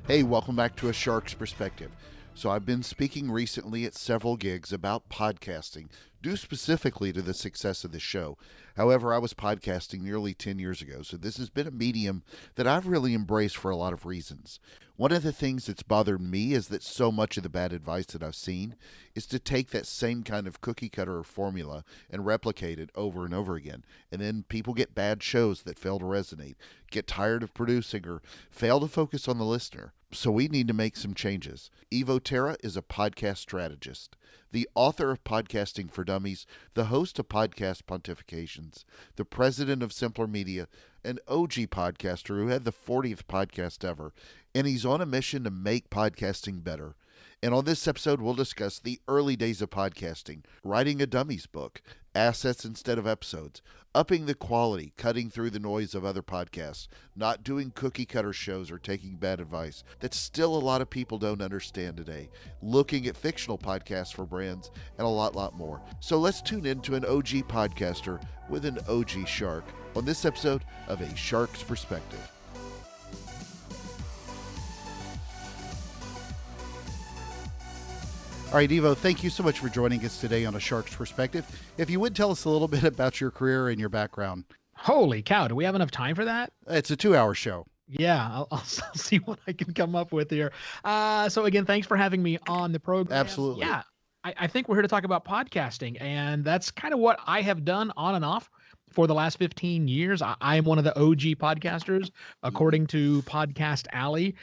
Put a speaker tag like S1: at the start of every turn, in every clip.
S1: Hey, welcome back to A Shark's Perspective. So I've been speaking recently at several gigs about podcasting, due specifically to the success of the show. However, I was podcasting nearly 10 years ago, so this has been a medium that I've really embraced for a lot of reasons. One of the things that's bothered me is that so much of the bad advice that I've seen is to take that same kind of cookie cutter formula and replicate it over and over again. And then people get bad shows that fail to resonate, get tired of producing, or fail to focus on the listener. So we need to make some changes. Evo Terra is a podcast strategist, the author of Podcasting for Dummies, the host of podcast Pontifications, the president of Simpler Media, an OG podcaster who had the 40th podcast ever, and he's on a mission to make podcasting better. And on this episode, we'll discuss the early days of podcasting, writing a Dummies book, assets instead of episodes, upping the quality, cutting through the noise of other podcasts, not doing cookie cutter shows or taking bad advice that still a lot of people don't understand today, looking at fictional podcasts for brands, and a lot more. So let's tune in to an OG podcaster with an OG shark on this episode of A Shark's Perspective. All right, Evo, thank you so much for joining us today on A Shark's Perspective. If you would tell us a little bit about your career and your background.
S2: Holy cow, do we have enough time for that?
S1: It's a 2-hour show.
S2: Yeah, I'll see what I can come up with here. So again, thanks for having me on the program.
S1: Absolutely.
S2: Yeah, I think we're here to talk about podcasting, and that's kind of what I have done on and off for the last 15 years. I am one of the OG podcasters, according to Podcast Alley,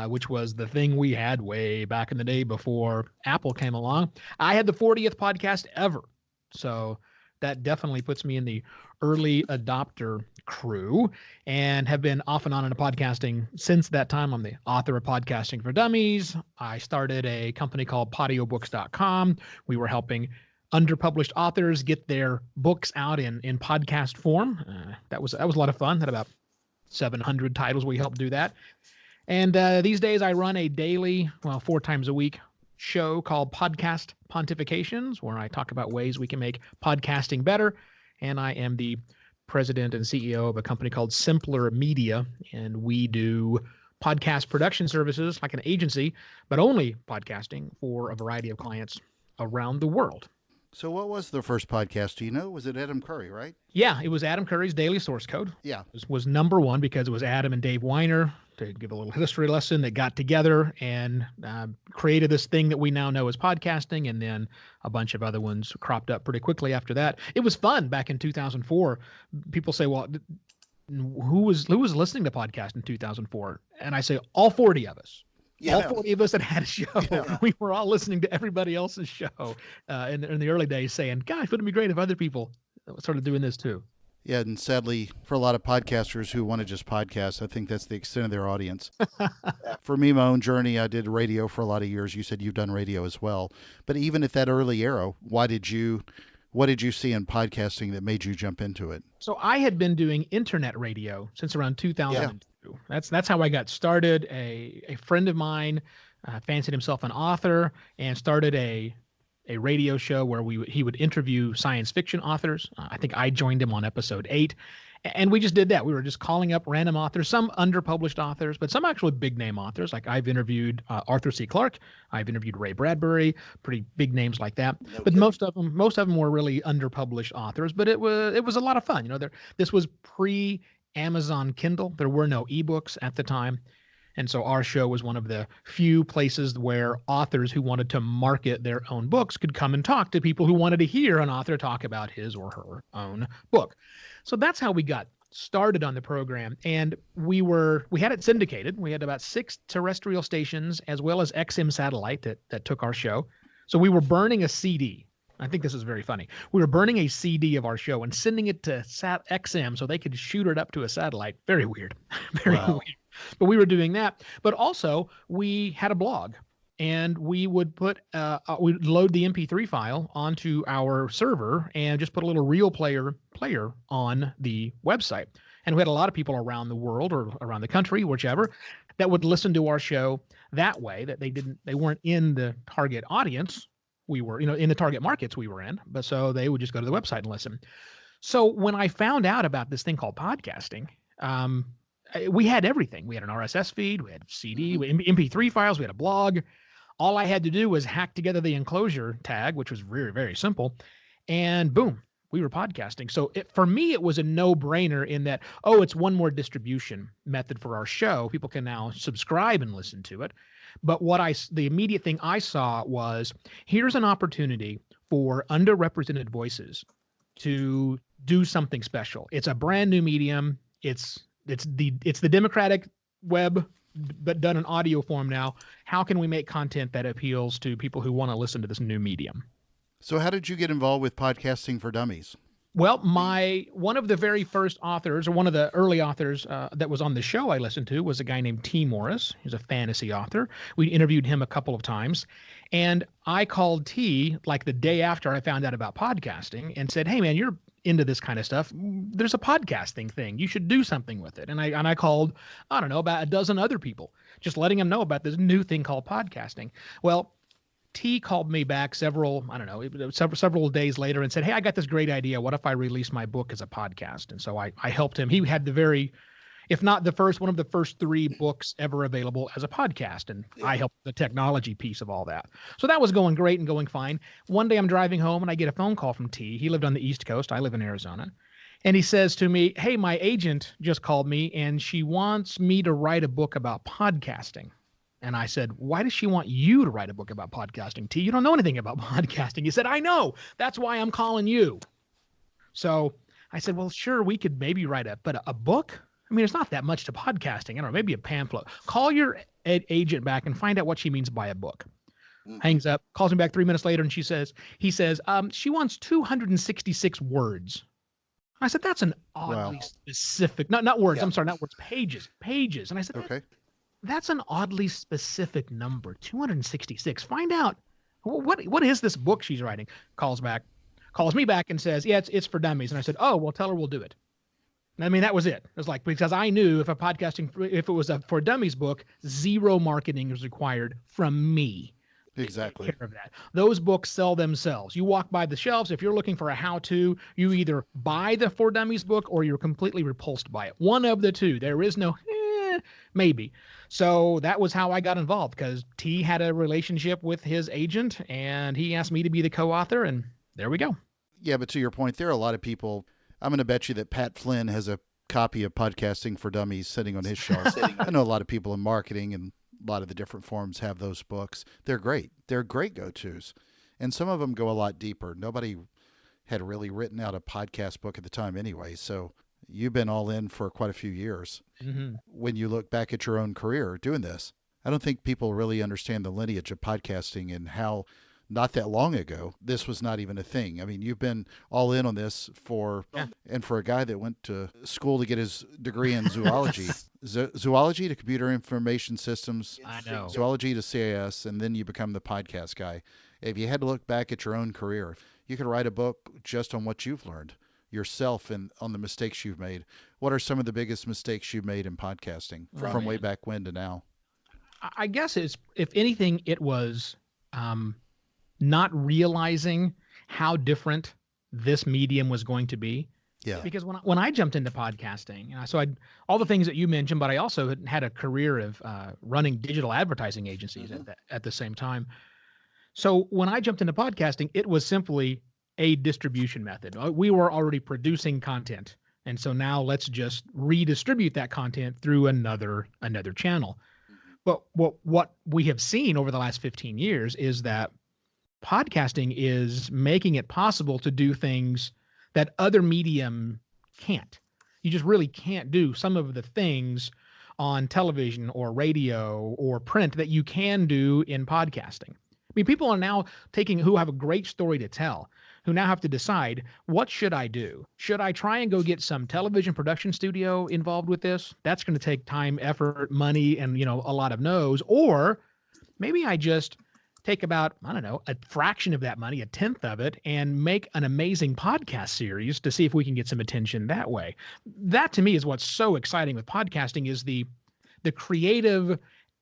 S2: which was the thing we had way back in the day before Apple came along. I had the 40th podcast ever. So that definitely puts me in the early adopter crew and have been off and on into podcasting since that time. I'm the author of Podcasting for Dummies. I started a company called podiobooks.com. We were helping underpublished authors get their books out in podcast form. That was a lot of fun. Had about 700 titles. We helped do that. And these days I run a daily, 4 times a week show called Podcast Pontifications, where I talk about ways we can make podcasting better. And I am the president and CEO of a company called Simpler Media, and we do podcast production services like an agency, but only podcasting for a variety of clients around the world.
S1: So what was the first podcast? Do you know? Was it Adam Curry, right?
S2: Yeah, it was Adam Curry's Daily Source Code.
S1: Yeah.
S2: It was number one because it was Adam and Dave Weiner, to give a little history lesson, that got together and created this thing that we now know as podcasting, and then a bunch of other ones cropped up pretty quickly after that. It was fun back in 2004. People say, well, who was listening to podcast in 2004? And I say, all 40 of us. Yeah. All 40 of us that had a show. Yeah. We were all listening to everybody else's show in the early days saying, gosh, wouldn't it be great if other people started doing this too?
S1: Yeah, and sadly, for a lot of podcasters who want to just podcast, I think that's the extent of their audience. For me, my own journey, I did radio for a lot of years. You said you've done radio as well. But even at that early era, what did you see in podcasting that made you jump into it?
S2: So I had been doing internet radio since around 2002. Yeah. That's how I got started. A friend of mine fancied himself an author and started a radio show where he would interview science fiction authors. I think I joined him on episode 8. And we just did that. We were just calling up random authors, some underpublished authors, but some actually big name authors. Like I've interviewed Arthur C. Clarke. I've interviewed Ray Bradbury, pretty big names like that. No but most of them were really underpublished authors, but it was a lot of fun. You know, this was pre-Amazon Kindle. There were no ebooks at the time. And so our show was one of the few places where authors who wanted to market their own books could come and talk to people who wanted to hear an author talk about his or her own book. So that's how we got started on the program. And we had it syndicated. We had about 6 terrestrial stations as well as XM satellite that took our show. So we were burning a CD. I think this is very funny. We were burning a CD of our show and sending it to XM so they could shoot it up to a satellite. Very weird. Very weird. But we were doing that. But also, we had a blog, and we would we'd load the MP3 file onto our server and just put a little real player on the website. And we had a lot of people around the world or around the country, whichever, that would listen to our show that way. That they weren't in the target audience. We were, in the target markets we were in, but so they would just go to the website and listen. So when I found out about this thing called podcasting, we had everything. We had an RSS feed, we had CD, we had MP3 files, we had a blog. All I had to do was hack together the enclosure tag, which was very, very simple, and boom, we were podcasting. So for me, it was a no-brainer in that, oh, it's one more distribution method for our show. People can now subscribe and listen to it. But the immediate thing I saw was, here's an opportunity for underrepresented voices to do something special. It's a brand new medium. It's the democratic web, but done in audio form now. How can we make content that appeals to people who want to listen to this new medium?
S1: So how did you get involved with Podcasting for Dummies?
S2: Well, one of the very first authors, or one of the early authors that was on the show I listened to, was a guy named T. Morris. He's a fantasy author. We interviewed him a couple of times. And I called T like the day after I found out about podcasting and said, hey, man, you're into this kind of stuff. There's a podcasting thing. You should do something with it. And I called, I don't know, about a dozen other people, just letting them know about this new thing called podcasting. Well, T called me back several days later and said, hey, I got this great idea. What if I release my book as a podcast? And so I helped him. He had if not the first, one of the first 3 books ever available as a podcast. And I helped the technology piece of all that. So that was going great and going fine. One day I'm driving home and I get a phone call from T. He lived on the East Coast. I live in Arizona. And he says to me, hey, my agent just called me and she wants me to write a book about podcasting. And I said, why does she want you to write a book about podcasting, T? You don't know anything about podcasting. He said, I know. That's why I'm calling you. So I said, well, sure, we could maybe write but a book? I mean, it's not that much to podcasting. I don't know, maybe a pamphlet. Call your agent back and find out what she means by a book. Hangs up, calls me back 3 minutes later, and he says, she wants 266 words. I said, that's an oddly specific, not words. I'm sorry, not words, pages. And I said, okay. That's an oddly specific number, 266. Find out what is this book she's writing? Calls me back and says, yeah, it's for dummies. And I said, oh, well, tell her we'll do it. And I mean, that was it. It was like, because I knew if it was a for dummies book, 0 marketing is required from me.
S1: Exactly.
S2: Take care of that. Those books sell themselves. You walk by the shelves. If you're looking for a how-to, you either buy the For Dummies book or you're completely repulsed by it. One of the two. There is no maybe. So that was how I got involved, because T had a relationship with his agent and he asked me to be the co-author, and there we go.
S1: Yeah, but to your point, there are a lot of people. I'm going to bet you that Pat Flynn has a copy of Podcasting for Dummies sitting on his shelf. I know a lot of people in marketing and a lot of the different forums have those books. They're great. They're great go-tos. And some of them go a lot deeper. Nobody had really written out a podcast book at the time anyway, so you've been all in for quite a few years. Mm-hmm. When you look back at your own career doing this, I don't think people really understand the lineage of podcasting and how not that long ago this was not even a thing. I mean, you've been all in on this and for a guy that went to school to get his degree in zoology, zoology to computer information systems,
S2: I know,
S1: zoology to CIS, and then you become the podcast guy. If you had to look back at your own career, you could write a book just on what you've learned yourself and on the mistakes you've made. What are some of the biggest mistakes you've made in podcasting from way back when to now?
S2: I guess if anything, it was not realizing how different this medium was going to be.
S1: Yeah.
S2: Because when I jumped into podcasting, so all the things that you mentioned, but I also had a career of running digital advertising agencies at the same time. So when I jumped into podcasting, it was simply a distribution method. We were already producing content. And so now let's just redistribute that content through another channel. But what we have seen over the last 15 years is that podcasting is making it possible to do things that other medium can't. You just really can't do some of the things on television or radio or print that you can do in podcasting. I mean, people are now who have a great story to tell, who now have to decide, what should I do? Should I try and go get some television production studio involved with this? That's going to take time, effort, money, and, a lot of no's. Or maybe I just take about, a fraction of that money, 1/10 of it, and make an amazing podcast series to see if we can get some attention that way. That to me is what's so exciting with podcasting, is the creative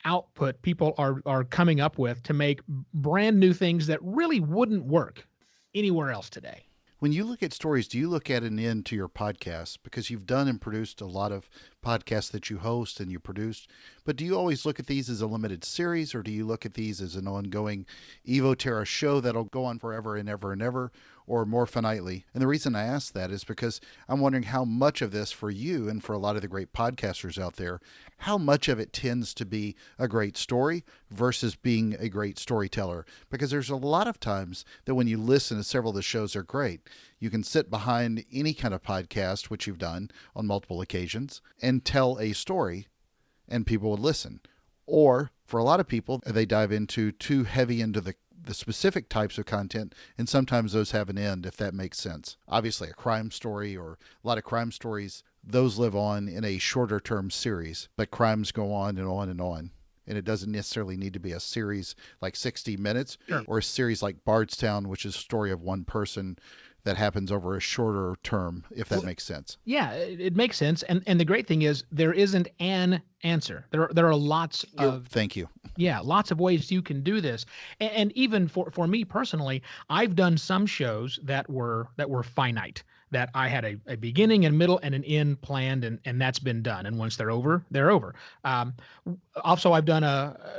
S2: output people are coming up with to make brand new things that really wouldn't work anywhere else today.
S1: When you look at stories, do you look at an end to your podcast? Because you've done and produced a lot of podcasts that you host and you produced, but do you always look at these as a limited series, or do you look at these as an ongoing Evo Terra show that'll go on forever and ever and ever, or more finitely? And the reason I ask that is because I'm wondering how much of this for you and for a lot of the great podcasters out there, how much of it tends to be a great story versus being a great storyteller. Because there's a lot of times that when you listen to several of the shows are great, you can sit behind any kind of podcast, which you've done on multiple occasions, and tell a story and people would listen. Or for a lot of people, they dive into too heavy into the specific types of content, and sometimes those have an end, if that makes sense. Obviously, a crime story or a lot of crime stories, those live on in a shorter term series, but crimes go on and on and on. And it doesn't necessarily need to be a series like 60 minutes or a series like Bardstown, which is a story of one person that happens over a shorter term, if that makes sense.
S2: Yeah, it makes sense. And the great thing is there isn't an answer. There are lots of
S1: Thank you.
S2: Yeah, lots of ways you can do this. And even for me personally, I've done some shows that were finite, that I had a beginning and middle and an end planned, and that's been done. And once they're over, they're over. Also, I've done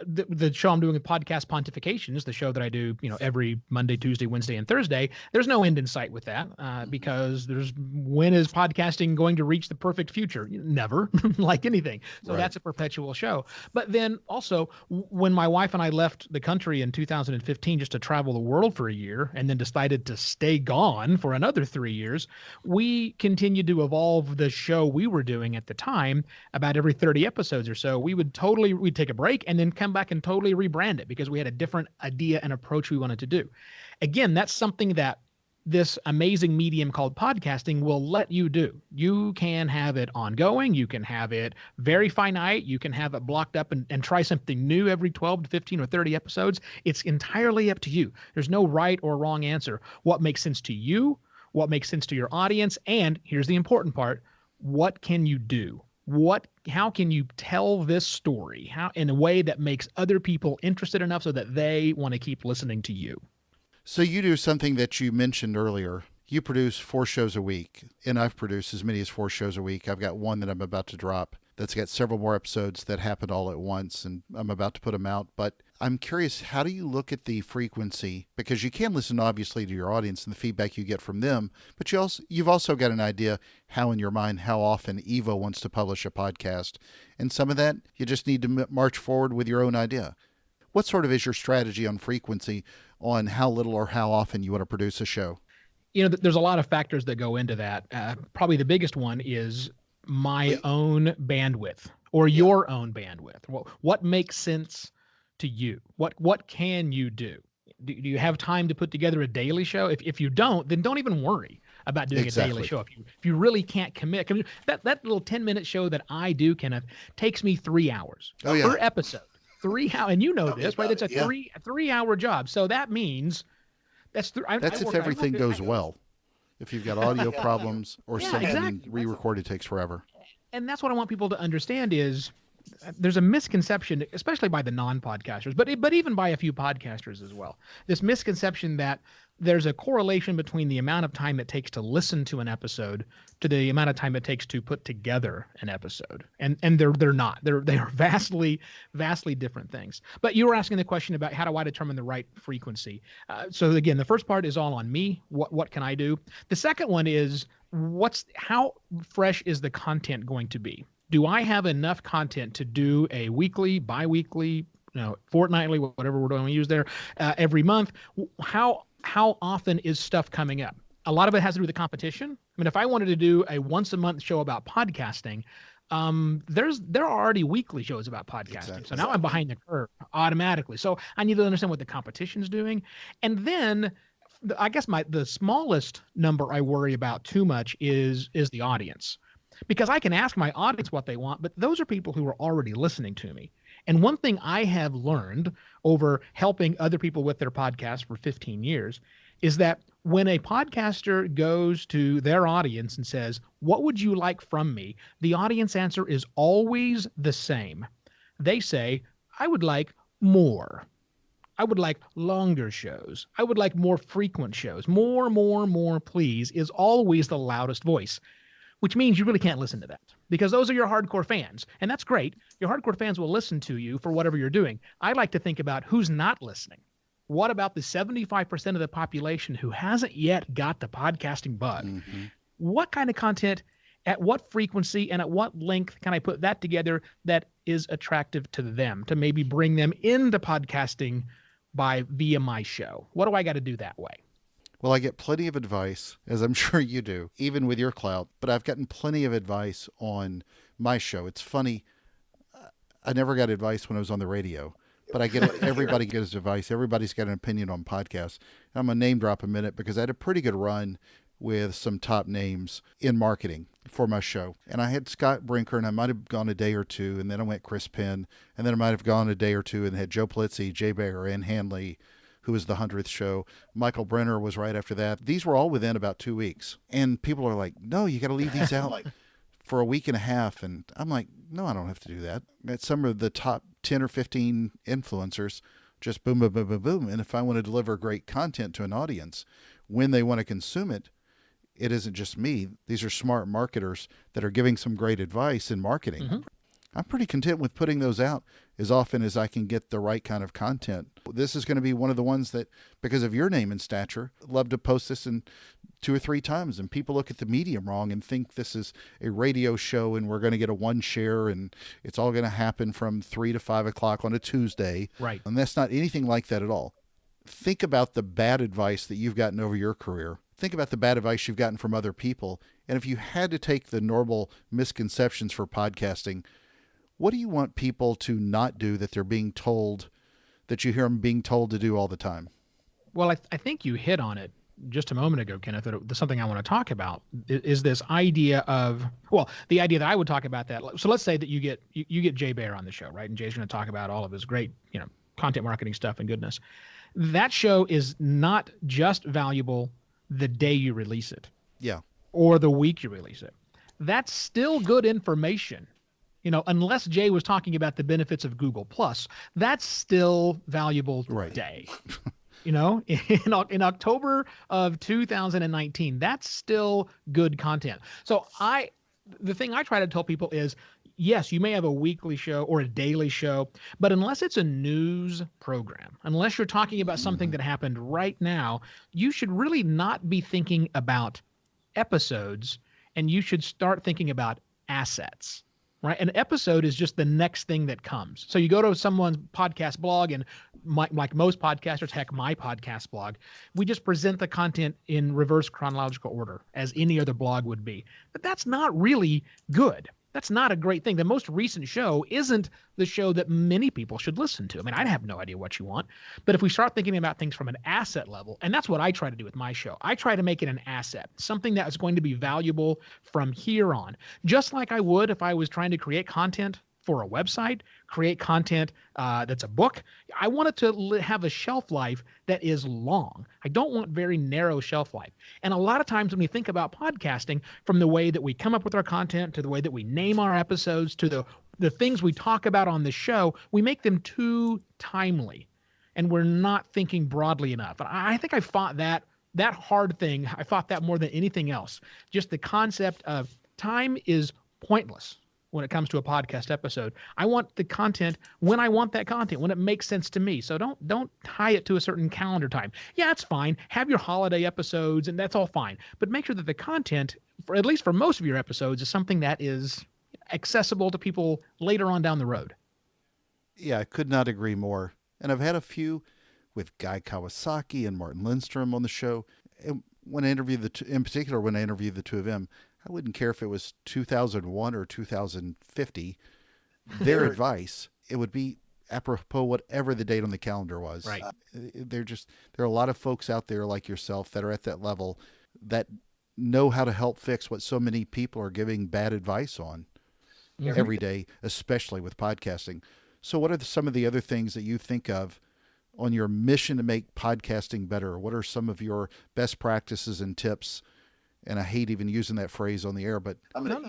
S2: the show I'm doing with Podcast Pontifications, the show that I do, every Monday, Tuesday, Wednesday, and Thursday. There's no end in sight with that because when is podcasting going to reach the perfect future? Never, like anything. So
S1: Right.
S2: That's a perpetual show. But then also, when my wife and I left the country in 2015 just to travel the world for a year, and then decided to stay gone for another 3 years, we continued to evolve the show we were doing at the time. About every 30 episodes or so, we'd take a break and then come back and totally rebrand it because we had a different idea and approach we wanted to do. Again, that's something that this amazing medium called podcasting will let you do. You can have it ongoing. You can have it very finite. You can have it blocked up and try something new every 12 to 15 or 30 episodes. It's entirely up to you. There's no right or wrong answer. What makes sense to you, what makes sense to your audience, and here's the important part, what can you do? How can you tell this story in a way that makes other people interested enough so that they want to keep listening to you?
S1: So you do something that you mentioned earlier. You produce 4 shows a week, and I've produced as many as 4 shows a week. I've got one that I'm about to drop that's got several more episodes that happen all at once, and I'm about to put them out. But I'm curious, how do you look at the frequency? Because you can listen, obviously, to your audience and the feedback you get from them, but you've also got an idea how in your mind, how often Evo wants to publish a podcast. And some of that, you just need to march forward with your own idea. What sort of is your strategy on frequency on how little or how often you want to produce a show?
S2: There's a lot of factors that go into that. Probably the biggest one is my own bandwidth or your own bandwidth. What makes sense to you? What can you do? Do you have time to put together a daily show? If you don't, then don't even worry about doing a daily show. If you really can't commit, that little 10-minute show that I do, Kenneth, takes me 3 hours per episode. 3 hours, and this, right? It's a 3-hour job. So that means that's
S1: if everything goes well. If you've got audio problems or something re-recorded takes forever.
S2: And that's what I want people to understand is there's a misconception, especially by the non-podcasters, but even by a few podcasters as well. This misconception that there's a correlation between the amount of time it takes to listen to an episode to the amount of time it takes to put together an episode. And they're not. They are vastly different things. But you were asking the question about how do I determine the right frequency? So again, the first part is all on me. What can I do? The second one is how fresh is the content going to be? Do I have enough content to do a weekly, bi-weekly, fortnightly, whatever we're going to use there, every month? How often is stuff coming up? A lot of it has to do with the competition. I mean, if I wanted to do a once-a-month show about podcasting, there are already weekly shows about podcasting. Exactly. So now I'm behind the curve automatically. So I need to understand what the competition's doing. And then I guess the smallest number I worry about too much is the audience. Because I can ask my audience what they want, but those are people who are already listening to me. And one thing I have learned over helping other people with their podcast for 15 years is that when a podcaster goes to their audience and says, "What would you like from me?" the audience answer is always the same. They say, "I would like more." I would like longer shows. I would like more frequent shows. More, please is always the loudest voice, which means you really can't listen to that because those are your hardcore fans. And that's great. Your hardcore fans will listen to you for whatever you're doing. I like to think about who's not listening. What about the 75% of the population who hasn't yet got the podcasting bug?
S1: Mm-hmm.
S2: What kind of content, at what frequency, and at what length can I put that together that is attractive to them to maybe bring them into podcasting via my show? What do I got to do that way?
S1: Well, I get plenty of advice, as I'm sure you do, even with your clout, but I've gotten plenty of advice on my show. It's funny. I never got advice when I was on the radio, but I get it. Everybody gets advice. Everybody's got an opinion on podcasts. And I'm going to name drop a minute because I had a pretty good run with some top names in marketing for my show. And I had Scott Brinker, and I might have gone a day or two, and then I went Chris Penn, and then I might have gone a day or two and had Joe Plitzy, Jay Baer, Ann Hanley, who was the 100th show. Michael Brenner was right after that. These were all within about 2 weeks. And people are like, no, you got to leave these out for a week and a half. And I'm like, no, I don't have to do that. Got some of the top 10 or 15 influencers, just boom, boom, boom, boom, boom. And if I want to deliver great content to an audience, when they want to consume it, it isn't just me. These are smart marketers that are giving some great advice in marketing. Mm-hmm. I'm pretty content with putting those out as often as I can get the right kind of content. This is going to be one of the ones that, because of your name and stature, love to post this in 2 or 3 times. And people look at the medium wrong and think this is a radio show and we're going to get a 1 share and it's all going to happen from 3 to 5 o'clock on a Tuesday.
S2: Right.
S1: And that's not anything like that at all. Think about the bad advice that you've gotten over your career. Think about the bad advice you've gotten from other people. And if you had to take the normal misconceptions for podcasting, what do you want people to not do that they're being told, that you hear them being told to do all the time?
S2: Well, I think you hit on it just a moment ago, Kenneth. There's something I want to talk about is this idea of, well, the idea that I would talk about that. So let's say that you get Jay Baer on the show, right? And Jay's going to talk about all of his great, content marketing stuff and goodness. That show is not just valuable the day you release it.
S1: Yeah.
S2: Or the week you release it. That's still good information. Unless Jay was talking about the benefits of Google Plus, that's still valuable today. In October of 2019, that's still good content. So the thing I try to tell people is, yes, you may have a weekly show or a daily show, but unless it's a news program, unless you're talking about something that happened right now, you should really not be thinking about episodes, and you should start thinking about assets. Right? An episode is just the next thing that comes. So you go to someone's podcast blog, and like most podcasters, heck, my podcast blog, we just present the content in reverse chronological order as any other blog would be. But that's not really good. That's not a great thing. The most recent show isn't the show that many people should listen to. I mean, I have no idea what you want. But if we start thinking about things from an asset level, and that's what I try to do with my show, I try to make it an asset, something that is going to be valuable from here on. Just like I would if I was trying to create content for a website, create content that's a book. I want it to have a shelf life that is long. I don't want very narrow shelf life. And a lot of times when we think about podcasting, from the way that we come up with our content to the way that we name our episodes to the things we talk about on the show, we make them too timely. And we're not thinking broadly enough. And I think I fought that hard thing. I fought that more than anything else. Just the concept of time is pointless when it comes to a podcast episode. I want the content when I want that content, when it makes sense to me. So don't tie it to a certain calendar time. Yeah, it's fine. Have your holiday episodes, and that's all fine. But make sure that the content, at least for most of your episodes, is something that is accessible to people later on down the road.
S1: Yeah, I could not agree more. And I've had a few with Guy Kawasaki and Martin Lindstrom on the show. And when I interviewed in particular, when I interviewed the two of them, I wouldn't care if it was 2001 or 2050. Their advice, it would be apropos whatever the date on the calendar was.
S2: Right.
S1: There are a lot of folks out there like yourself that are at that level that know how to help fix what so many people are giving bad advice on every day, especially with podcasting. So what are some of the other things that you think of on your mission to make podcasting better? What are some of your best practices and tips? And I hate even using that phrase on the air, but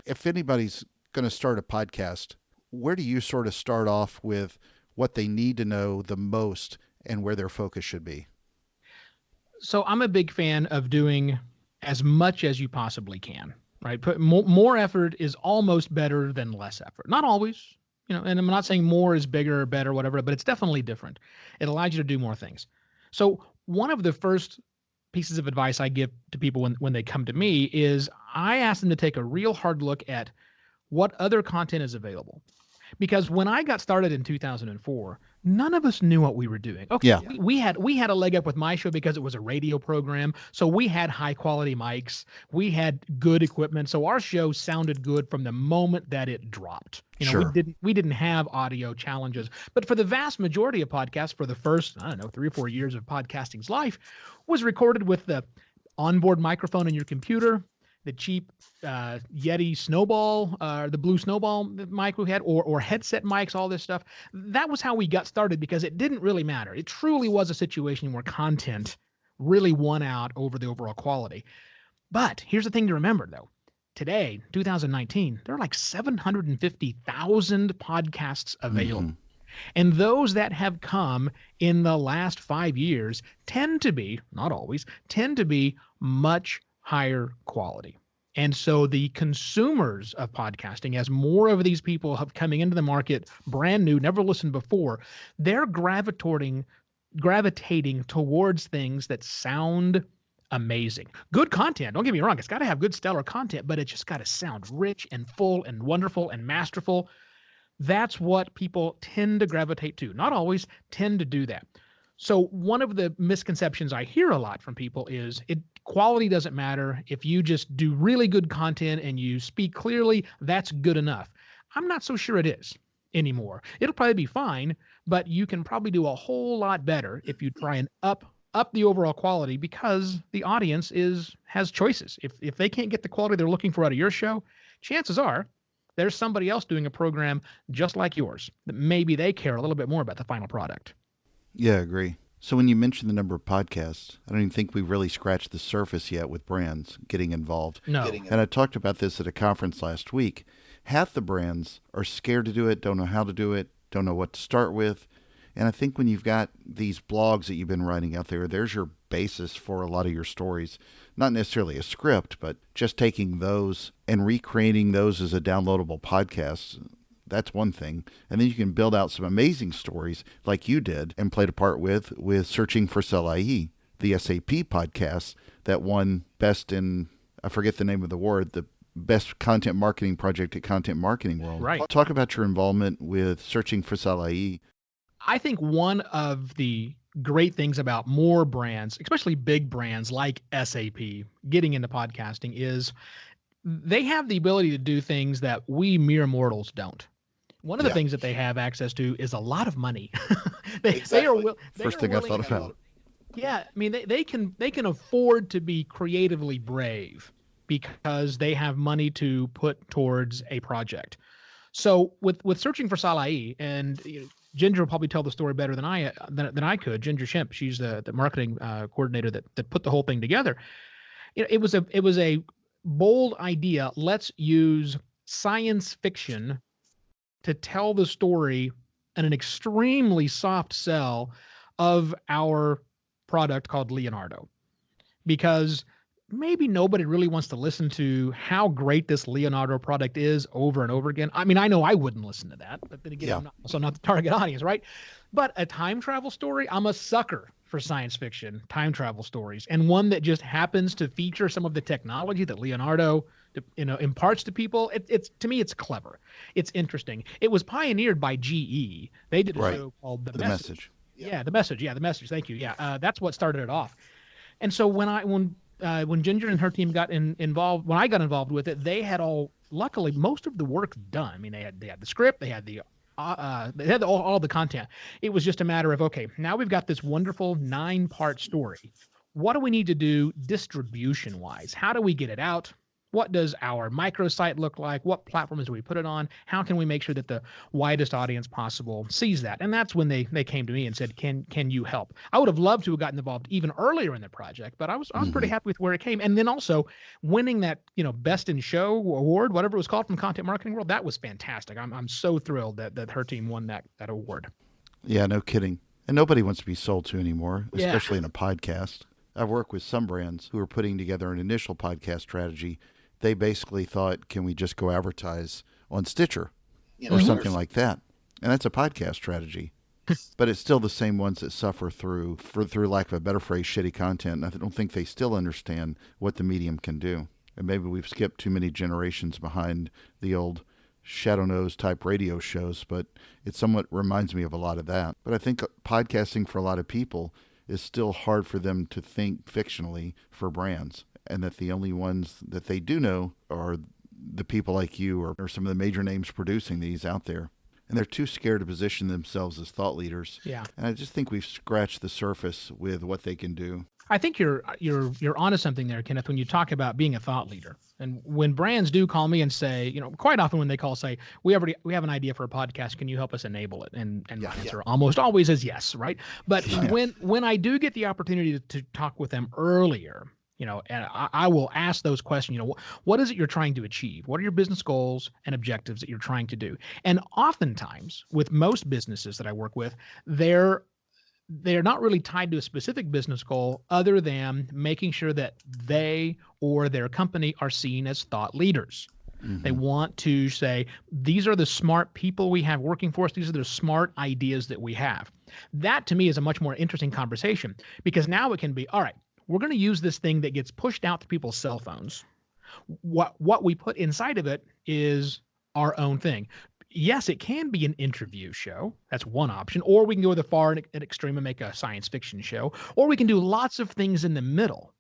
S1: if anybody's going to start a podcast, where do you sort of start off with what they need to know the most and where their focus should be?
S2: So I'm a big fan of doing as much as you possibly can, right? Put more effort is almost better than less effort. Not always, and I'm not saying more is bigger or better, whatever, but it's definitely different. It allows you to do more things. So one of the first pieces of advice I give to people when they come to me is I ask them to take a real hard look at what other content is available. Because when I got started in 2004, none of us knew what we were doing. Okay,
S1: Yeah.
S2: we had a leg up with my show because it was a radio program, so we had high quality mics, we had good equipment, so our show sounded good from the moment that it dropped.
S1: Sure.
S2: We didn't have audio challenges, but for the vast majority of podcasts, for the first 3 or 4 years of podcasting's life, was recorded with the onboard microphone in your computer, the cheap Yeti Snowball, the Blue Snowball mic we had, or headset mics, all this stuff. That was how we got started because it didn't really matter. It truly was a situation where content really won out over the overall quality. But here's the thing to remember, though. Today, 2019, there are like 750,000 podcasts available. Mm-hmm. And those that have come in the last 5 years tend to be, not always, tend to be much higher quality. And so the consumers of podcasting, as more of these people have coming into the market, brand new, never listened before, they're gravitating towards things that sound amazing. Good content, don't get me wrong, it's got to have good stellar content, but it just got to sound rich and full and wonderful and masterful. That's what people tend to gravitate to. Not always, tend to do that. So one of the misconceptions I hear a lot from people is quality doesn't matter. If you just do really good content and you speak clearly, that's good enough. I'm not so sure it is anymore. It'll probably be fine, but you can probably do a whole lot better if you try and up the overall quality, because the audience has choices. If they can't get the quality they're looking for out of your show, chances are there's somebody else doing a program just like yours that maybe they care a little bit more about the final product.
S1: Yeah, I agree. So when you mention the number of podcasts, I don't even think we've really scratched the surface yet with brands getting involved.
S2: No.
S1: And I talked about this at a conference last week. Half the brands are scared to do it, don't know how to do it, don't know what to start with. And I think when you've got these blogs that you've been writing out there, there's your basis for a lot of your stories. Not necessarily a script, but just taking those and recreating those as a downloadable podcast. That's one thing. And then you can build out some amazing stories like you did and played a part with Searching for Salai, the SAP podcast that won best in, I forget the name of the award, the best content marketing project at Content Marketing World.
S2: Right.
S1: Talk about your involvement with Searching for Salai.
S2: I think one of the great things about more brands, especially big brands like SAP, getting into podcasting is they have the ability to do things that we mere mortals don't. One of the things that they have access to is a lot of money. They are
S1: First thing I thought about.
S2: Yeah, I mean they can afford to be creatively brave because they have money to put towards a project. So with Searching for Salai, and Ginger will probably tell the story better than I could. Ginger Shemp, she's the marketing coordinator that put the whole thing together. It was a bold idea. Let's use science fiction to tell the story in an extremely soft sell of our product called Leonardo, because maybe nobody really wants to listen to how great this Leonardo product is over and over again. I mean, I know I wouldn't listen to that, but then again, I'm also not the target audience, right? But a time travel story, I'm a sucker for science fiction time travel stories, and one that just happens to feature some of the technology that Leonardo imparts to people. It's to me, it's clever. It's interesting. It was pioneered by GE. They did a show called The Message. Yeah, The Message. Yeah, The Message. Thank you. Yeah, that's what started it off. And so when Ginger and her team got involved, when I got involved with it, they had luckily most of the work done. I mean, they had the script, they had all the content. It was just a matter of, okay, now we've got this wonderful 9-part story. What do we need to do distribution wise? How do we get it out? What does our microsite look like? What platforms do we put it on? How can we make sure that the widest audience possible sees that? And that's when they came to me and said, can you help? I would have loved to have gotten involved even earlier in the project, but I was pretty happy with where it came. And then also winning that, Best in Show award, whatever it was called, from Content Marketing World, that was fantastic. I'm so thrilled that her team won that award.
S1: Yeah, no kidding. And nobody wants to be sold to anymore,
S2: Yeah.
S1: especially in a podcast. I've worked with some brands who are putting together an initial podcast strategy. They basically thought, can we just go advertise on Stitcher or something like that? And that's a podcast strategy. But it's still the same ones that suffer through lack of a better phrase, shitty content. And I don't think they still understand what the medium can do. And maybe we've skipped too many generations behind the old shadow nose type radio shows, but it somewhat reminds me of a lot of that. But I think podcasting for a lot of people is still hard for them to think fictionally for brands, and that the only ones that they do know are the people like you or some of the major names producing these out there. And they're too scared to position themselves as thought leaders.
S2: Yeah.
S1: And I just think we've scratched the surface with what they can do.
S2: I think you're onto something there, Kenneth, when you talk about being a thought leader. And when brands do call me and say, quite often when they call, say, we have an idea for a podcast, can you help us enable it? And my answer almost always is yes, right? But when I do get the opportunity to talk with them earlier, and I will ask those questions, what is it you're trying to achieve? What are your business goals and objectives that you're trying to do? And oftentimes with most businesses that I work with, they're not really tied to a specific business goal other than making sure that they or their company are seen as thought leaders. Mm-hmm. They want to say, these are the smart people we have working for us. These are the smart ideas that we have. That to me is a much more interesting conversation, because now it can be, all right, we're going to use this thing that gets pushed out to people's cell phones. What we put inside of it is our own thing. Yes, it can be an interview show. That's one option. Or we can go the far and extreme and make a science fiction show. Or we can do lots of things in the middle.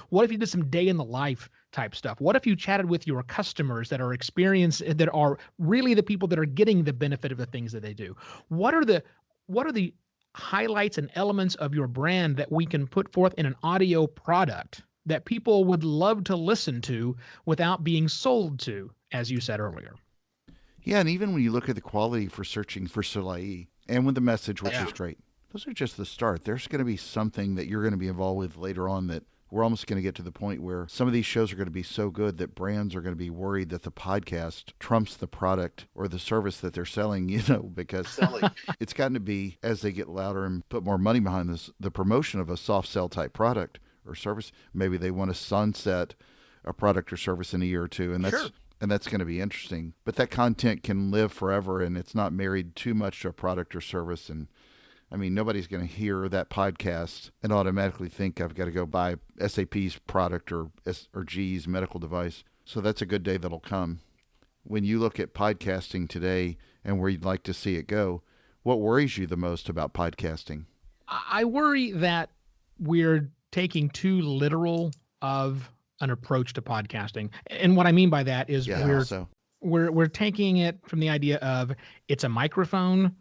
S2: What if you did some day in the life type stuff? What if you chatted with your customers that are that are really the people that are getting the benefit of the things that they do? What are the highlights and elements of your brand that we can put forth in an audio product that people would love to listen to without being sold to, as you said earlier?
S1: Yeah, and even when you look at the quality for searching for Soleil and with the message, which is great, those are just the start. There's going to be something that you're going to be involved with later on that we're almost going to get to the point where some of these shows are going to be so good that brands are going to be worried that the podcast trumps the product or the service that they're selling, because it's gotten to be, as they get louder and put more money behind this, the promotion of a soft sell type product or service. Maybe they want to sunset a product or service in a year or two, and that's going to be interesting. But that content can live forever, and it's not married too much to a product or service. And I mean, nobody's going to hear that podcast and automatically think I've got to go buy SAP's product or G's medical device. So that's a good day that'll come. When you look at podcasting today and where you'd like to see it go, what worries you the most about podcasting?
S2: I worry that we're taking too literal of an approach to podcasting. And what I mean by that is we're taking it from the idea of it's a microphone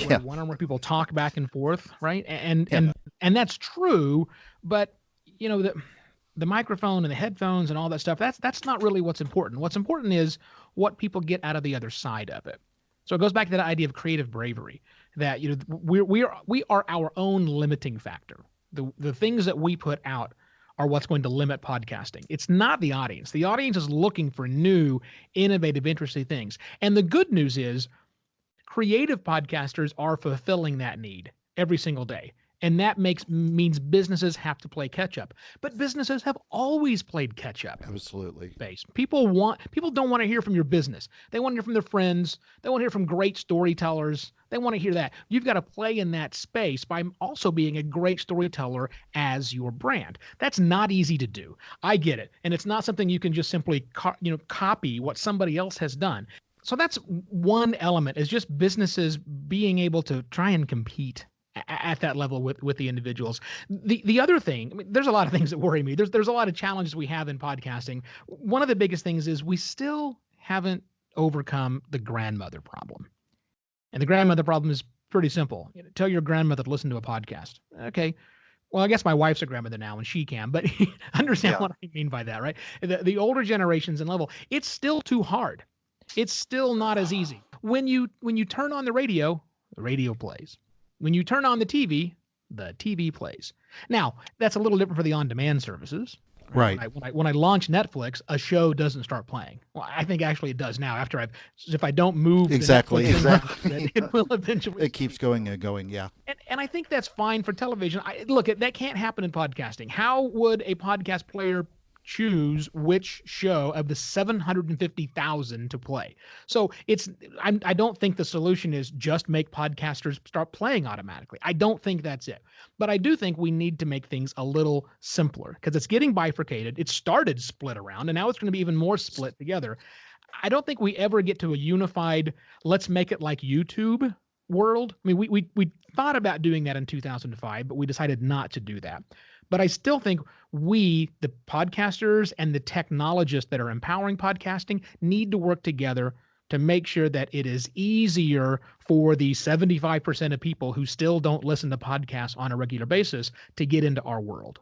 S2: where one or more people talk back and forth, right? And that's true, but the microphone and the headphones and all that stuff, that's not really what's important. What's important is what people get out of the other side of it. So it goes back to that idea of creative bravery, that we are our own limiting factor. The things that we put out are what's going to limit podcasting. It's not the audience. The audience is looking for new, innovative, interesting things. And the good news is creative podcasters are fulfilling that need every single day. And that means businesses have to play catch up. But businesses have always played catch up.
S1: Absolutely.
S2: People don't want to hear from your business. They want to hear from their friends. They want to hear from great storytellers. They want to hear that. You've got to play in that space by also being a great storyteller as your brand. That's not easy to do. I get it. And it's not something you can just simply copy what somebody else has done. So that's one element, is just businesses being able to try and compete at that level with the individuals. The other thing, I mean, there's a lot of things that worry me. There's a lot of challenges we have in podcasting. One of the biggest things is we still haven't overcome the grandmother problem. And the grandmother problem is pretty simple. Tell your grandmother to listen to a podcast. Okay. Well, I guess my wife's a grandmother now and she can, but understand what I mean by that, right? The older generations and level, it's still too hard. It's still not as easy. When you turn on the radio plays. When you turn on the TV plays. Now, that's a little different for the on-demand services.
S1: Right.
S2: When I launch Netflix, a show doesn't start playing. Well, I think actually it does now. If I don't move
S1: exactly,
S2: it will eventually.
S1: It keeps going and going. Yeah.
S2: And I think that's fine for television. Look, that can't happen in podcasting. How would a podcast player choose which show of the 750,000 to play? So I don't think the solution is just make podcasters start playing automatically. I don't think that's it. But I do think we need to make things a little simpler because it's getting bifurcated. It started split around and now it's going to be even more split together. I don't think we ever get to a unified, let's make it like YouTube world. I mean, we thought about doing that in 2005, but we decided not to do that. But I still think we, the podcasters and the technologists that are empowering podcasting, need to work together to make sure that it is easier for the 75% of people who still don't listen to podcasts on a regular basis to get into our world.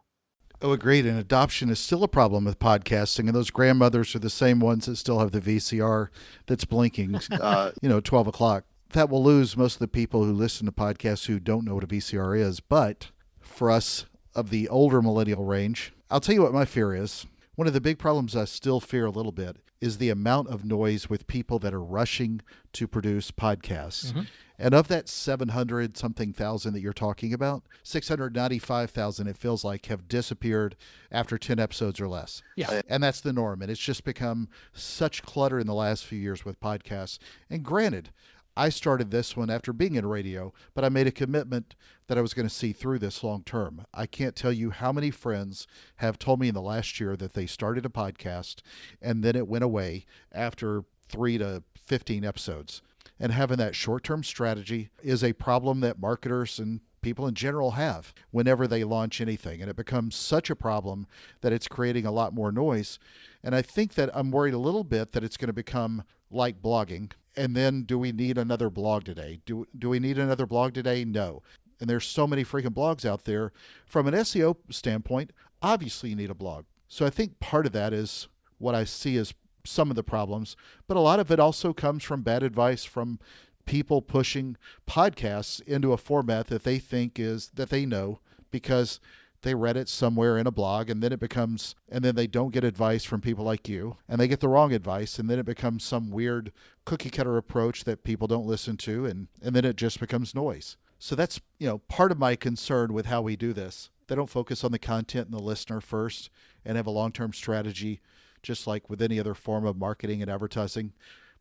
S1: Oh, agreed. And adoption is still a problem with podcasting. And those grandmothers are the same ones that still have the VCR that's blinking, 12 o'clock. That will lose most of the people who listen to podcasts who don't know what a VCR is. But for us of the older millennial range, I'll tell you what my fear is. One of the big problems I still fear a little bit is the amount of noise with people that are rushing to produce podcasts. Mm-hmm. And of that 700 something thousand that you're talking about, 695,000, it feels like, have disappeared after 10 episodes or less.
S2: Yeah.
S1: And that's the norm. And it's just become such clutter in the last few years with podcasts. And granted, I started this one after being in radio, but I made a commitment that I was going to see through this long term. I can't tell you how many friends have told me in the last year that they started a podcast and then it went away after 3 to 15 episodes. And having that short-term strategy is a problem that marketers and people in general have whenever they launch anything. And it becomes such a problem that it's creating a lot more noise. And I think that I'm worried a little bit that it's going to become like blogging. And then do we need another blog today? Do we need another blog today? No. And there's so many freaking blogs out there. From an SEO standpoint, obviously you need a blog. So I think part of that is what I see as some of the problems, but a lot of it also comes from bad advice from people pushing podcasts into a format that they think is that they know because they read it somewhere in a blog, and then they don't get advice from people like you, and they get the wrong advice, and then it becomes some weird cookie cutter approach that people don't listen to, and then it just becomes noise. So that's, part of my concern with how we do this. They don't focus on the content and the listener first and have a long-term strategy, just like with any other form of marketing and advertising,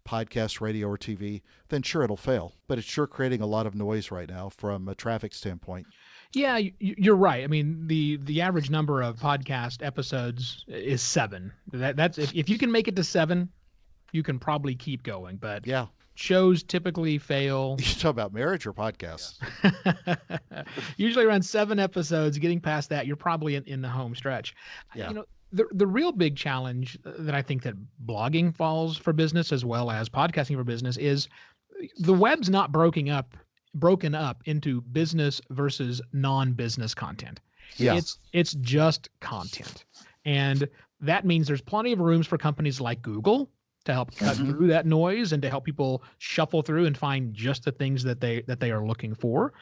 S1: podcast, radio, or TV, then sure, it'll fail. But it's sure creating a lot of noise right now from a traffic standpoint.
S2: Yeah, you're right. I mean, the average number of podcast episodes is 7. That's if you can make it to 7, you can probably keep going. But
S1: yeah,
S2: shows typically fail.
S1: You talk about marriage or podcasts?
S2: Usually around 7 episodes. Getting past that, you're probably in the home stretch.
S1: Yeah.
S2: The real big challenge that I think that blogging falls for business as well as podcasting for business is the web's not broken up into business versus non-business content.
S1: Yeah.
S2: It's just content. And that means there's plenty of rooms for companies like Google to help cut through that noise and to help people shuffle through and find just the things that they are looking for.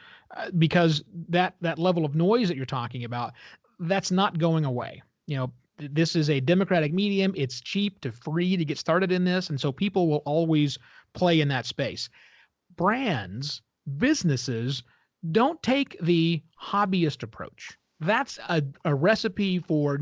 S2: Because that level of noise that you're talking about, that's not going away. This is a democratic medium. It's cheap to free to get started in this. And so people will always play in that space. Businesses don't take the hobbyist approach. That's a recipe for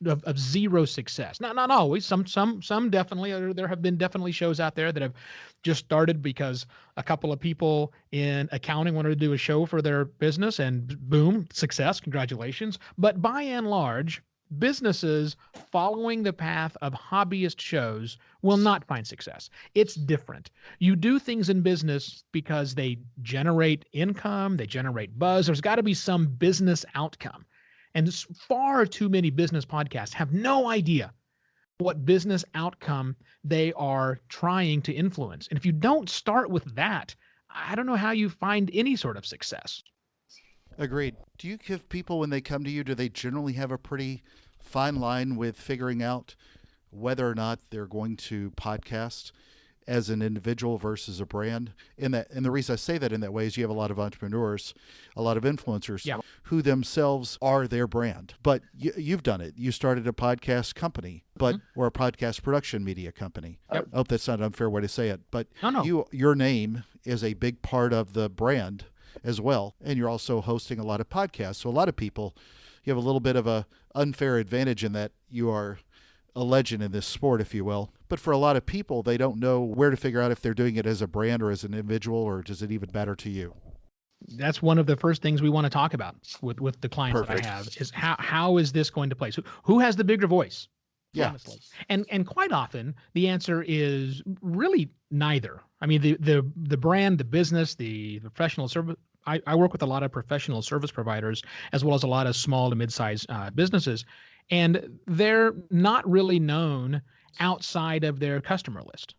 S2: of zero success. Not always. Some definitely. There have been definitely shows out there that have just started because a couple of people in accounting wanted to do a show for their business and boom, success. Congratulations. But by and large, businesses following the path of hobbyist shows will not find success. It's different. You do things in business because they generate income, they generate buzz. There's got to be some business outcome. And far too many business podcasts have no idea what business outcome they are trying to influence. And if you don't start with that, I don't know how you find any sort of success.
S1: Agreed. Do you give people, when they come to you, do they generally have a pretty fine line with figuring out whether or not they're going to podcast as an individual versus a brand? And the reason I say that in that way is you have a lot of entrepreneurs, a lot of influencers who themselves are their brand. But you've done it. You started a podcast company, or a podcast production media company. Yep. I hope that's not an unfair way to say it. But your name is a big part of the brand. as well. And you're also hosting a lot of podcasts. So a lot of people, you have a little bit of a unfair advantage in that you are a legend in this sport, if you will. But for a lot of people, they don't know where to figure out if they're doing it as a brand or as an individual, or does it even matter to you?
S2: That's one of the first things we want to talk about with the clients
S1: Perfect.
S2: that I have is how is this going to play? So who has the bigger voice?
S1: Yeah.
S2: Honestly. And quite often the answer is really neither. I mean, the brand, the business, the professional service. I work with a lot of professional service providers as well as a lot of small to mid-sized businesses, and they're not really known outside of their customer list.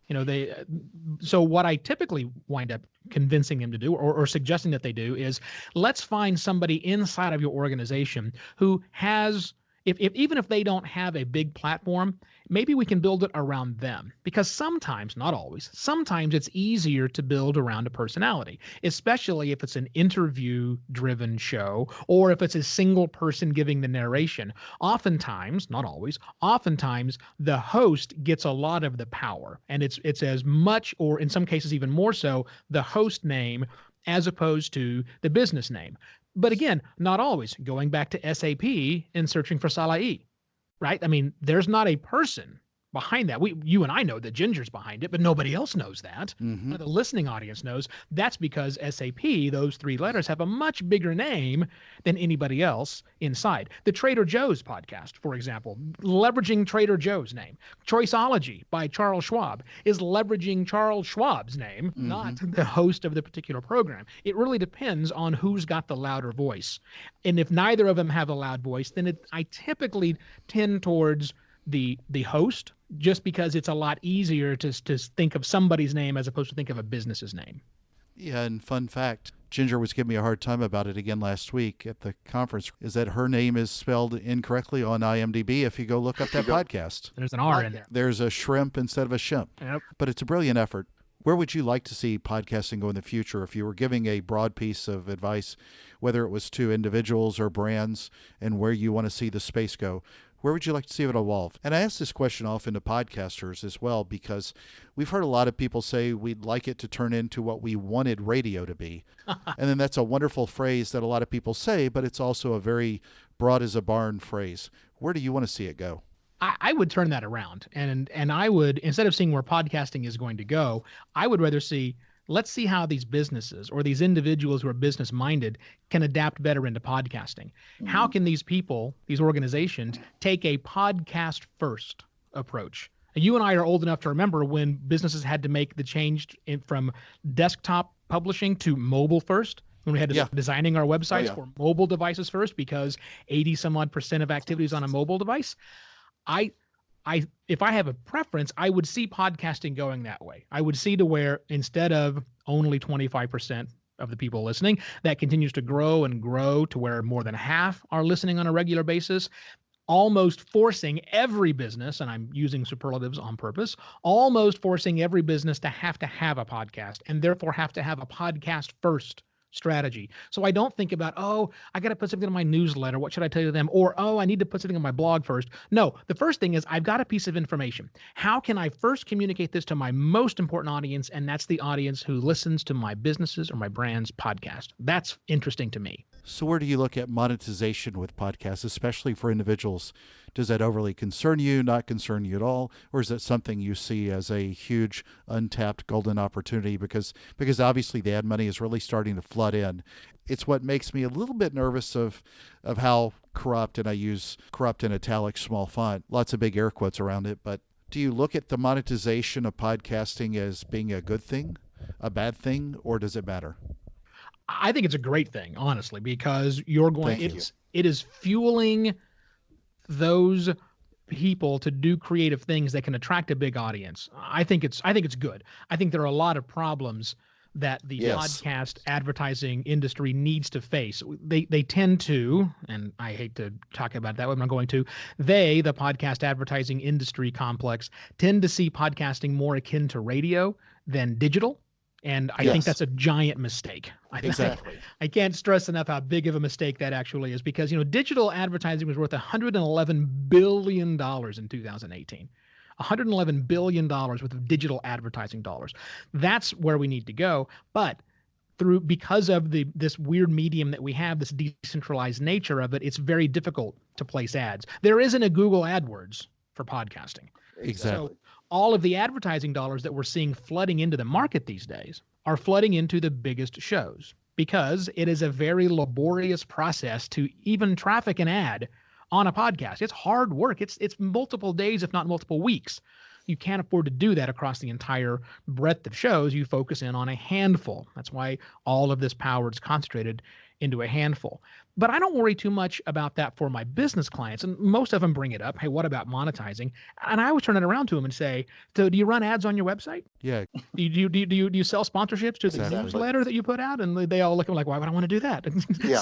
S2: So what I typically wind up convincing them to do or suggesting that they do is let's find somebody inside of your organization who has, if even if they don't have a big platform, maybe we can build it around them, because sometimes, not always, sometimes it's easier to build around a personality, especially if it's an interview driven show or if it's a single person giving the narration. Oftentimes, not always, oftentimes the host gets a lot of the power, and it's as much, or in some cases even more so, the host name as opposed to the business name. But again, not always. Going back to SAP and searching for Salai, right? I mean, there's not a person behind that. You and I know that Ginger's behind it, but nobody else knows that.
S1: Mm-hmm.
S2: The listening audience knows. That's because SAP, those three letters, have a much bigger name than anybody else inside. The Trader Joe's podcast, for example, leveraging Trader Joe's name. Choiceology by Charles Schwab is leveraging Charles Schwab's name, not the host of the particular program. It really depends on who's got the louder voice. And if neither of them have a loud voice, then I typically tend towards the host, just because it's a lot easier to think of somebody's name as opposed to think of a business's name.
S1: Yeah, and fun fact, Ginger was giving me a hard time about it again last week at the conference, is that her name is spelled incorrectly on IMDb if you go look up that podcast.
S2: There's an R in there.
S1: There's a shrimp instead of a shimp.
S2: Yep.
S1: But it's a brilliant effort. Where would you like to see podcasting go in the future if you were giving a broad piece of advice, whether it was to individuals or brands, and where you want to see the space go? Where would you like to see it evolve? And I ask this question often to podcasters as well, because we've heard a lot of people say we'd like it to turn into what we wanted radio to be. And then that's a wonderful phrase that a lot of people say, but it's also a very broad as a barn phrase. Where do you want to see it go?
S2: I would turn that around, and I would, instead of seeing where podcasting is going to go, I would rather see, let's see how these businesses or these individuals who are business minded can adapt better into podcasting. How can these people, these organizations, take a podcast first approach? You and I are old enough to remember when businesses had to make the change from desktop publishing to mobile first, when we had to start designing our websites for mobile devices first, because 80 some odd % of activities on a mobile device. If I have a preference, I would see podcasting going that way. I would see to where instead of only 25% of the people listening, that continues to grow and grow to where more than half are listening on a regular basis, almost forcing every business, and I'm using superlatives on purpose, almost forcing every business to have a podcast, and therefore have to have a podcast first strategy. So I don't think about, oh, I got to put something in my newsletter. What should I tell you them? Or, oh, I need to put something on my blog first. No, the first thing is I've got a piece of information. How can I first communicate this to my most important audience? And that's the audience who listens to my businesses or my brand's podcast. That's interesting to me.
S1: So where do you look at monetization with podcasts, especially for individuals? Does that overly concern you, not concern you at all? Or is that something you see as a huge untapped golden opportunity? Because obviously the ad money is really starting to flood in. It's what makes me a little bit nervous of how corrupt, and I use corrupt in italics, small font, lots of big air quotes around it. But do you look at the monetization of podcasting as being a good thing, a bad thing, or does it matter?
S2: I think it's a great thing, honestly, because it is fueling those people to do creative things that can attract a big audience. I think it's good. I think there are a lot of problems that the podcast advertising industry needs to face. They tend to, and I hate to talk about that, but I'm not going to, the podcast advertising industry complex, tend to see podcasting more akin to radio than digital. And I think that's a giant mistake.
S1: Exactly.
S2: I can't stress enough how big of a mistake that actually is, because, digital advertising was worth $111 billion in 2018. $111 billion worth of digital advertising dollars. That's where we need to go. But because of this weird medium that we have, this decentralized nature of it, it's very difficult to place ads. There isn't a Google AdWords for podcasting.
S3: Exactly.
S2: So all of the advertising dollars that we're seeing flooding into the market these days are flooding into the biggest shows, because it is a very laborious process to even traffic an ad on a podcast. It's hard work. It's multiple days, if not multiple weeks. You can't afford to do that across the entire breadth of shows. You focus in on a handful. That's why all of this power is concentrated into a handful. But I don't worry too much about that for my business clients. And most of them bring it up. Hey, what about monetizing? And I always turn it around to them and say, so do you run ads on your website?
S3: Yeah.
S2: Do you sell sponsorships to the newsletter that you put out? And they all look at me like, why would I want to do that?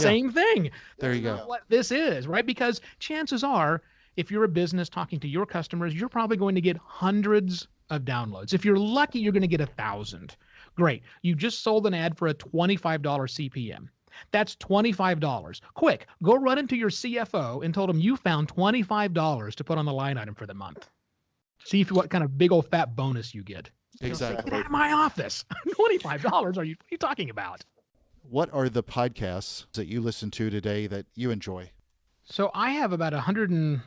S2: Same thing.
S3: There you go.
S2: What this is, right? Because chances are, if you're a business talking to your customers, you're probably going to get hundreds of downloads. If you're lucky, you're going to get 1,000. Great. You just sold an ad for a $25 CPM. That's $25. Quick, go run into your CFO and told him you found $25 to put on the line item for the month. See what kind of big old fat bonus you get.
S3: Exactly.
S2: Get out of my office. $25? What are you talking about?
S1: What are the podcasts that you listen to today that you enjoy?
S2: So I have about 100 and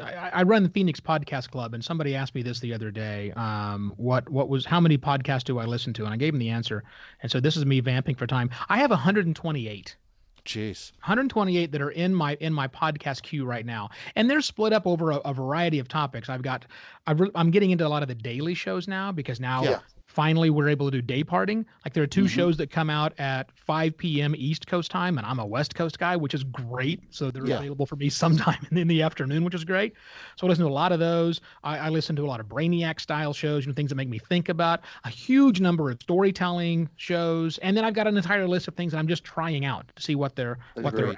S2: I run the Phoenix Podcast Club, and somebody asked me this the other day. How many podcasts do I listen to? And I gave them the answer. And so this is me vamping for time. I have 128.
S1: Jeez.
S2: 128 that are in my podcast queue right now, and they're split up over a variety of topics. I'm getting into a lot of the daily shows now, because now finally we're able to do day parting. Like there are two shows that come out at 5 p.m. East Coast time, and I'm a West Coast guy, which is great. So they're available for me sometime in the afternoon, which is great. So I listen to a lot of those. I listen to a lot of Brainiac style shows, things that make me think about, a huge number of storytelling shows. And then I've got an entire list of things that I'm just trying out to see what they're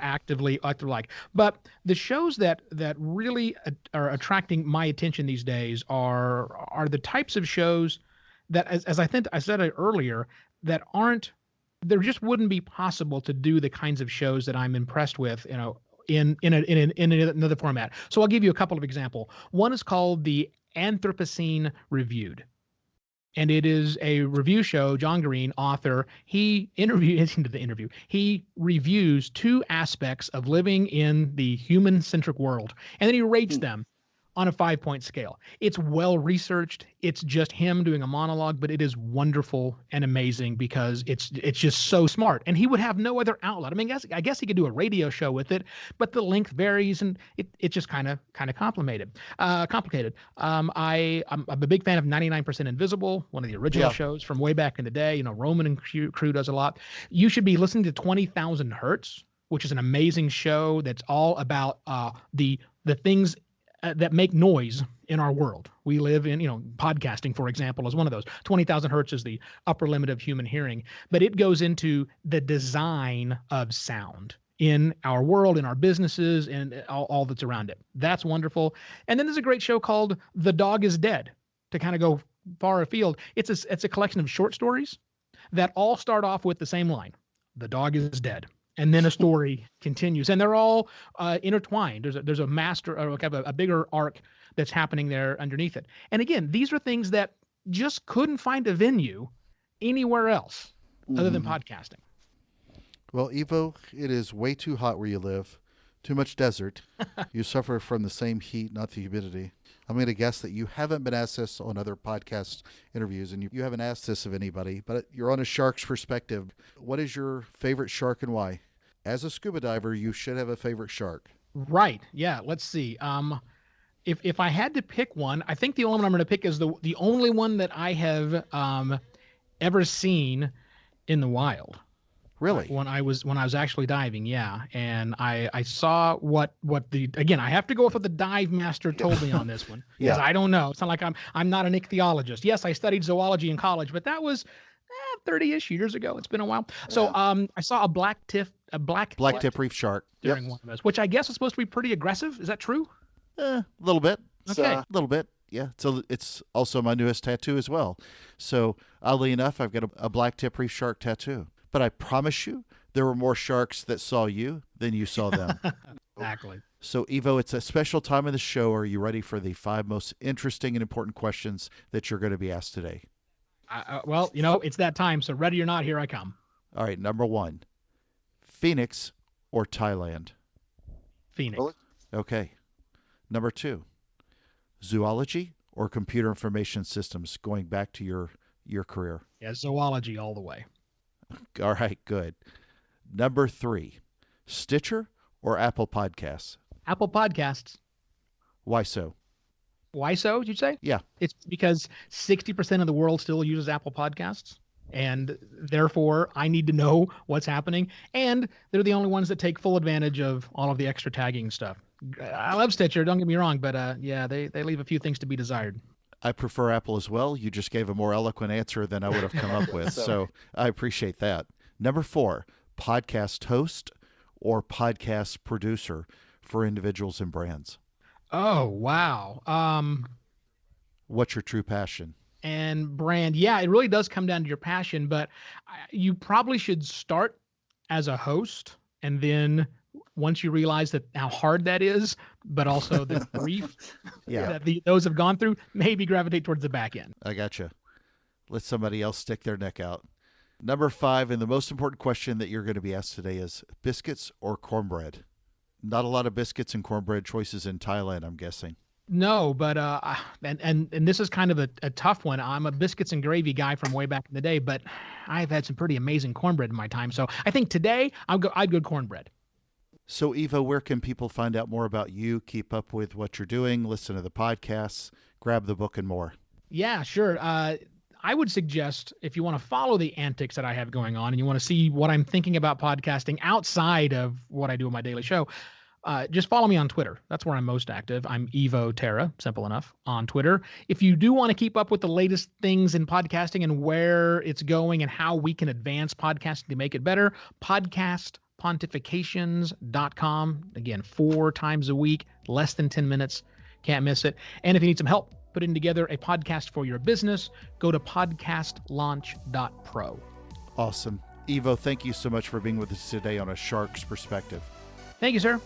S2: actively like. But the shows that really are attracting my attention these days are the types of shows that, as I think I said it earlier, that there just wouldn't be possible to do the kinds of shows that I'm impressed with, in another format. So I'll give you a couple of examples. One is called the Anthropocene Reviewed, and it is a review show. John Green, author, he reviews two aspects of living in the human-centric world, and then he rates them on a 5-point scale. It's well researched. It's just him doing a monologue, but it is wonderful and amazing because it's just so smart. And he would have no other outlet. I mean, I guess he could do a radio show with it, but the length varies, and it just kind of complicated. I'm a big fan of 99% Invisible, one of the original shows from way back in the day. Roman and crew does a lot. You should be listening to 20,000 Hertz, which is an amazing show that's all about the things that make noise in our world. We live in, podcasting, for example, is one of those. 20,000 Hertz is the upper limit of human hearing, but it goes into the design of sound in our world, in our businesses, and all that's around it. That's wonderful. And then there's a great show called The Dog is Dead, to kind of go far afield. It's a collection of short stories that all start off with the same line: the dog is dead. And then a story continues, and they're all intertwined. There's a master, or kind of a bigger arc that's happening there underneath it. And again, these are things that just couldn't find a venue anywhere else other than podcasting.
S1: Well, Evo, it is way too hot where you live. Too much desert. You suffer from the same heat, not the humidity. I'm going to guess that you haven't been asked this on other podcast interviews, and you haven't asked this of anybody, but you're on a shark's perspective. What is your favorite shark and why? As a scuba diver, you should have a favorite shark.
S2: Right. Yeah. Let's see. If I had to pick one, I think the only one I'm going to pick is the only one that I have ever seen in the wild.
S1: Really?
S2: When I was actually diving, yeah. And I saw what again, I have to go with what the dive master told me on this one. Because I don't know. It's not like I'm not an ichthyologist. Yes, I studied zoology in college, but that was 30-ish years ago. It's been a while. So I saw a black tip
S1: reef shark
S2: during one of those, which I guess is supposed to be pretty aggressive. Is that true?
S1: A little bit.
S2: Okay.
S1: A little bit. Yeah. So it's also my newest tattoo as well. So oddly enough, I've got a black tip reef shark tattoo. But I promise you, there were more sharks that saw you than you saw them.
S2: Exactly.
S1: So, Evo, it's a special time of the show. Are you ready for the 5 most interesting and important questions that you're going to be asked today?
S2: Well, it's that time. So ready or not, here I come.
S3: All right, number 1, Phoenix or Thailand?
S2: Phoenix.
S1: Really?
S3: Okay. Number 2, zoology or computer information systems, going back to your career?
S2: Yeah, zoology all the way.
S3: All right, good. Number 3, Stitcher or Apple Podcasts?
S2: Apple Podcasts.
S3: Why so?
S2: Why so, did you say?
S3: Yeah.
S2: It's because 60% of the world still uses Apple Podcasts. And therefore, I need to know what's happening. And they're the only ones that take full advantage of all of the extra tagging stuff. I love Stitcher, don't get me wrong, but yeah, they leave a few things to be desired.
S3: I prefer Apple as well. You just gave a more eloquent answer than I would have come up with. So I appreciate that. Number 4, podcast host or podcast producer for individuals and brands?
S2: Oh, wow.
S3: What's your true passion?
S2: And brand, yeah, it really does come down to your passion, but you probably should start as a host, and then once you realize that how hard that is, but also the grief that those have gone through, maybe gravitate towards the back end.
S3: I gotcha. Let somebody else stick their neck out. Number 5, and the most important question that you're going to be asked today is biscuits or cornbread? Not a lot of biscuits and cornbread choices in Thailand, I'm guessing.
S2: No, but and this is kind of a tough one. I'm a biscuits and gravy guy from way back in the day, but I've had some pretty amazing cornbread in my time. So I think today I'd go cornbread.
S3: So Evo, where can people find out more about you, keep up with what you're doing, listen to the podcasts, grab the book, and more?
S2: Yeah, sure. I would suggest if you want to follow the antics that I have going on and you want to see what I'm thinking about podcasting outside of what I do in my daily show, just follow me on Twitter. That's where I'm most active. I'm Evo Terra, simple enough, on Twitter. If you do want to keep up with the latest things in podcasting and where it's going and how we can advance podcasting to make it better, Pontifications.com. Again, 4 times a week, less than 10 minutes. Can't miss it. And if you need some help putting together a podcast for your business, go to podcastlaunch.pro.
S3: Awesome. Evo, thank you so much for being with us today on A Shark's Perspective.
S2: Thank you, sir.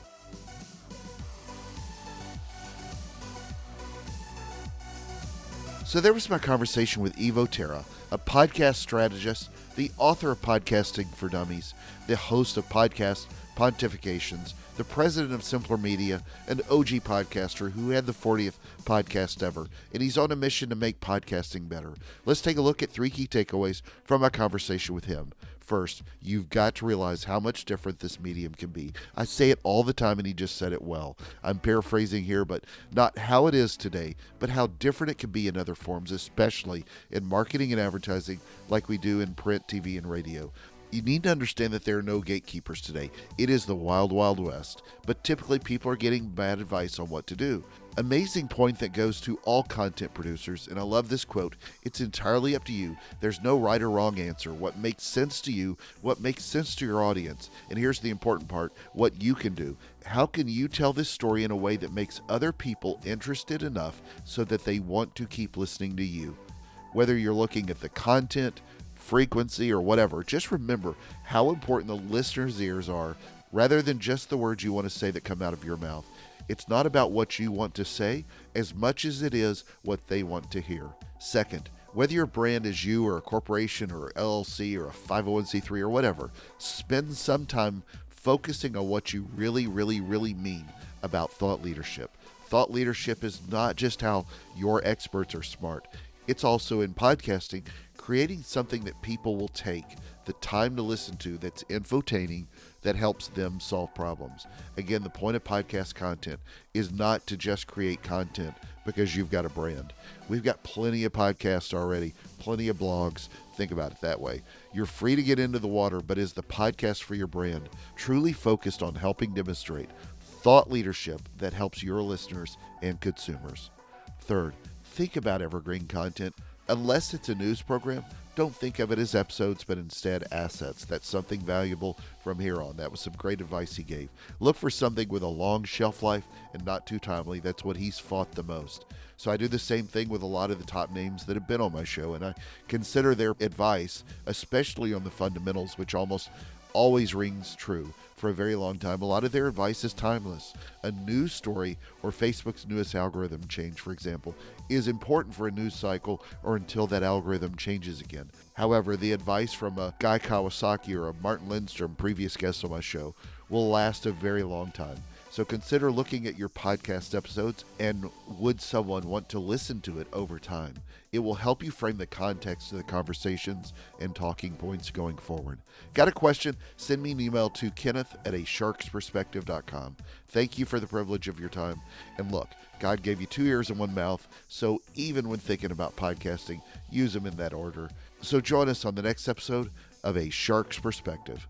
S1: So there was my conversation with Evo Terra, a podcast strategist, the author of Podcasting for Dummies, the host of podcast Pontifications, the president of Simpler Media, an OG podcaster who had the 40th podcast ever, and he's on a mission to make podcasting better. Let's take a look at 3 key takeaways from my conversation with him. First, you've got to realize how much different this medium can be. I say it all the time, and he just said it well. I'm paraphrasing here, but not how it is today, but how different it can be in other forms, especially in marketing and advertising like we do in print, TV, and radio. You need to understand that there are no gatekeepers today. It is the wild, wild west, but typically people are getting bad advice on what to do. Amazing point that goes to all content producers, and I love this quote, it's entirely up to you. There's no right or wrong answer. What makes sense to you, what makes sense to your audience, and here's the important part, what you can do. How can you tell this story in a way that makes other people interested enough so that they want to keep listening to you? Whether you're looking at the content, frequency, or whatever, just remember how important the listener's ears are rather than just the words you want to say that come out of your mouth. It's not about what you want to say as much as it is what they want to hear. Second, whether your brand is you or a corporation or LLC or a 501c3 or whatever, spend some time focusing on what you really, really, really mean about thought leadership. Thought leadership is not just how your experts are smart. It's also in podcasting, creating something that people will take the time to listen to, that's infotaining, that helps them solve problems. Again, the point of podcast content is not to just create content because you've got a brand. We've got plenty of podcasts already, plenty of blogs. Think about it that way. You're free to get into the water, but is the podcast for your brand truly focused on helping demonstrate thought leadership that helps your listeners and consumers? Third, think about evergreen content. Unless it's a news program, don't think of it as episodes, but instead assets. That's something valuable from here on. That was some great advice he gave. Look for something with a long shelf life and not too timely. That's what he's fought the most. So I do the same thing with a lot of the top names that have been on my show, and I consider their advice, especially on the fundamentals, which almost always rings true. for a very long time. A lot of their advice is timeless. A news story or Facebook's newest algorithm change, for example, is important for a news cycle or until that algorithm changes again. However, the advice from a Guy Kawasaki or a Martin Lindstrom, previous guest on my show, will last a very long time. So consider looking at your podcast episodes and would someone want to listen to it over time? It will help you frame the context of the conversations and talking points going forward. Got a question? Send me an email to kenneth@asharksperspective.com. Thank you for the privilege of your time. And look, God gave you 2 ears and 1 mouth, so even when thinking about podcasting, use them in that order. So join us on the next episode of A Shark's Perspective.